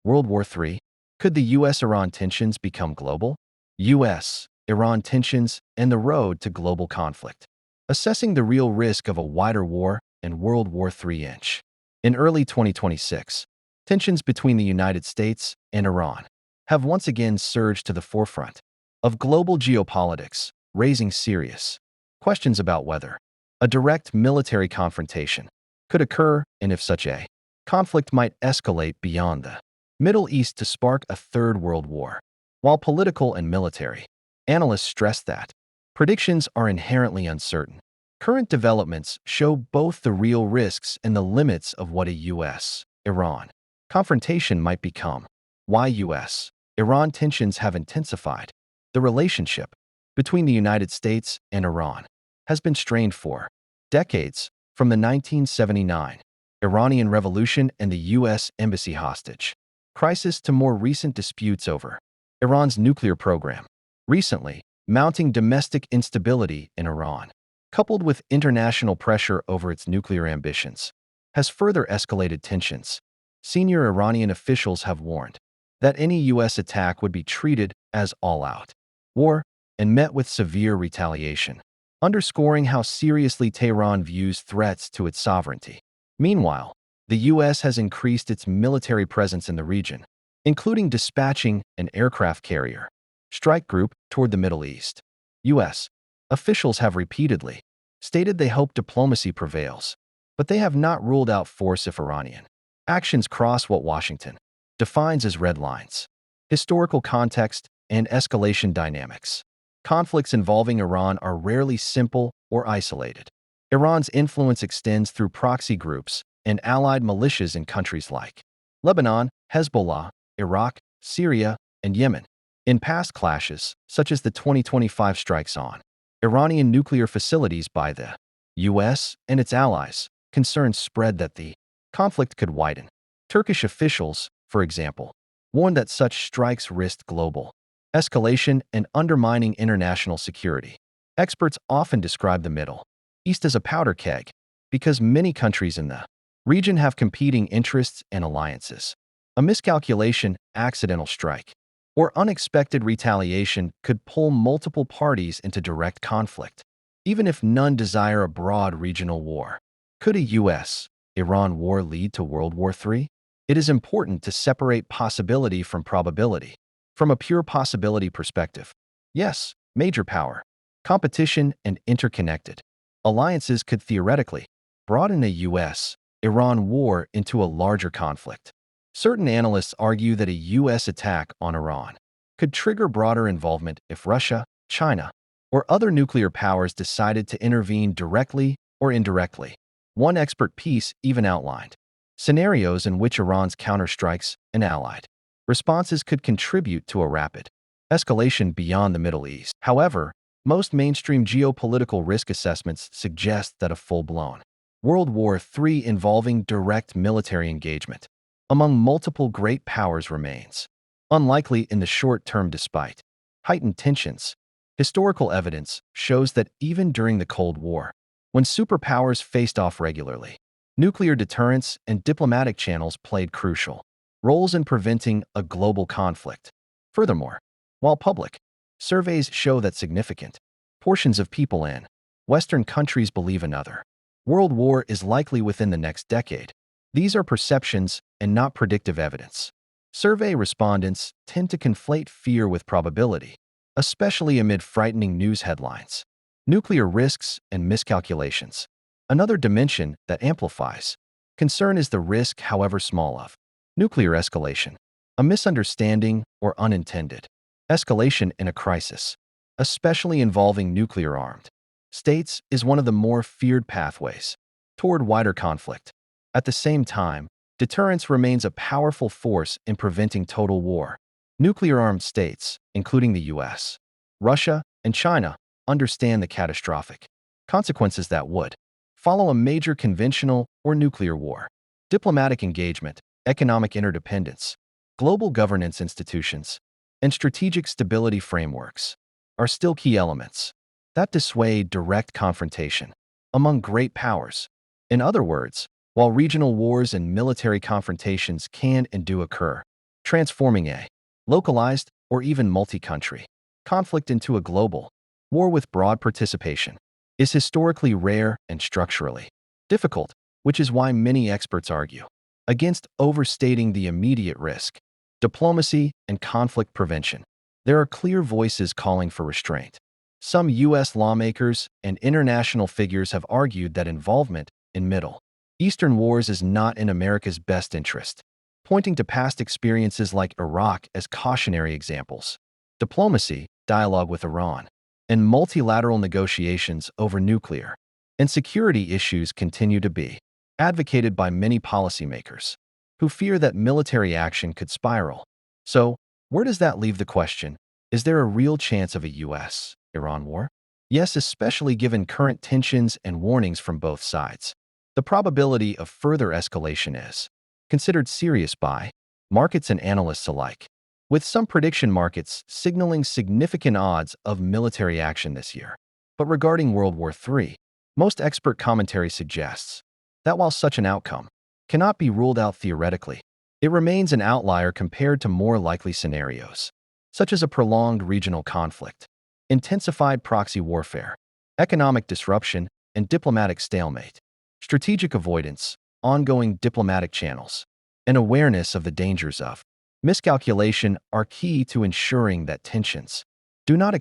World War III? Could the US-Iran tensions become global? US-Iran tensions and the road to global conflict. Assessing the real risk of a wider war and World War III. In early 2026, tensions between the United States and Iran have once again surged to the forefront of global geopolitics, raising serious questions about whether a direct military confrontation could occur and if such a conflict might escalate beyond the Middle East to spark a third world war. While political and military analysts stress that predictions are inherently uncertain, current developments show both the real risks and the limits of what a US-Iran confrontation might become. Why US-Iran tensions have intensified. The relationship between the United States and Iran has been strained for decades, from the 1979 Iranian Revolution and the U.S. Embassy hostage crisis to more recent disputes over Iran's nuclear program. Recently, mounting domestic instability in Iran, coupled with international pressure over its nuclear ambitions, has further escalated tensions. Senior Iranian officials have warned that any U.S. attack would be treated as all-out war and met with severe retaliation, underscoring how seriously Tehran views threats to its sovereignty. Meanwhile, the U.S. has increased its military presence in the region, including dispatching an aircraft carrier strike group toward the Middle East. U.S. officials have repeatedly stated they hope diplomacy prevails, but they have not ruled out force if Iranian actions cross what Washington defines as red lines. Historical context and escalation dynamics. Conflicts involving Iran are rarely simple or isolated. Iran's influence extends through proxy groups and allied militias in countries like Lebanon, Hezbollah, Iraq, Syria, and Yemen. In past clashes, such as the 2025 strikes on Iranian nuclear facilities by the U.S. and its allies, concerns spread that the conflict could widen. Turkish officials, for example, warned that such strikes risked global escalation and undermining international security. Experts often describe the Middle East as a powder keg because many countries in the region have competing interests and alliances. A miscalculation, accidental strike, or unexpected retaliation could pull multiple parties into direct conflict, even if none desire a broad regional war. Could a US-Iran war lead to World War III? It is important to separate possibility from probability. From a pure possibility perspective, yes, major power, competition, and interconnected alliances could theoretically broaden a US-Iran war into a larger conflict. Certain analysts argue that a U.S. attack on Iran could trigger broader involvement if Russia, China, or other nuclear powers decided to intervene directly or indirectly. One expert piece even outlined scenarios in which Iran's counterstrikes and allied responses could contribute to a rapid escalation beyond the Middle East. However, most mainstream geopolitical risk assessments suggest that a full-blown World War III involving direct military engagement among multiple great powers remains unlikely in the short term despite heightened tensions. Historical evidence shows that even during the Cold War, when superpowers faced off regularly, nuclear deterrence and diplomatic channels played crucial roles in preventing a global conflict. Furthermore, while public surveys show that significant portions of people in Western countries believe another world war is likely within the next decade, these are perceptions and not predictive evidence. Survey respondents tend to conflate fear with probability, especially amid frightening news headlines. Nuclear risks and miscalculations. Another dimension that amplifies concern is the risk, however small, of nuclear escalation. A misunderstanding or unintended escalation in a crisis, especially involving nuclear-armed states, is one of the more feared pathways toward wider conflict. At the same time, deterrence remains a powerful force in preventing total war. Nuclear-armed states, including the U.S., Russia, and China, understand the catastrophic consequences that would follow a major conventional or nuclear war. Diplomatic engagement, economic interdependence, global governance institutions, and strategic stability frameworks are still key elements that dissuade direct confrontation among great powers. In other words, while regional wars and military confrontations can and do occur, transforming a localized or even multi-country conflict into a global war with broad participation is historically rare and structurally difficult, which is why many experts argue against overstating the immediate risk. Diplomacy and conflict prevention. There are clear voices calling for restraint. Some U.S. lawmakers and international figures have argued that involvement in Middle Eastern wars is not in America's best interest, pointing to past experiences like Iraq as cautionary examples. Diplomacy, dialogue with Iran, and multilateral negotiations over nuclear and security issues continue to be advocated by many policymakers who fear that military action could spiral. So, where does that leave the question? Is there a real chance of a U.S.-Iran war? Yes, especially given current tensions and warnings from both sides. The probability of further escalation is considered serious by markets and analysts alike, with some prediction markets signaling significant odds of military action this year. But regarding World War III, most expert commentary suggests that while such an outcome cannot be ruled out theoretically, it remains an outlier compared to more likely scenarios, such as a prolonged regional conflict, intensified proxy warfare, economic disruption, and diplomatic stalemate. Strategic avoidance, ongoing diplomatic channels, and awareness of the dangers of miscalculation are key to ensuring that tensions do not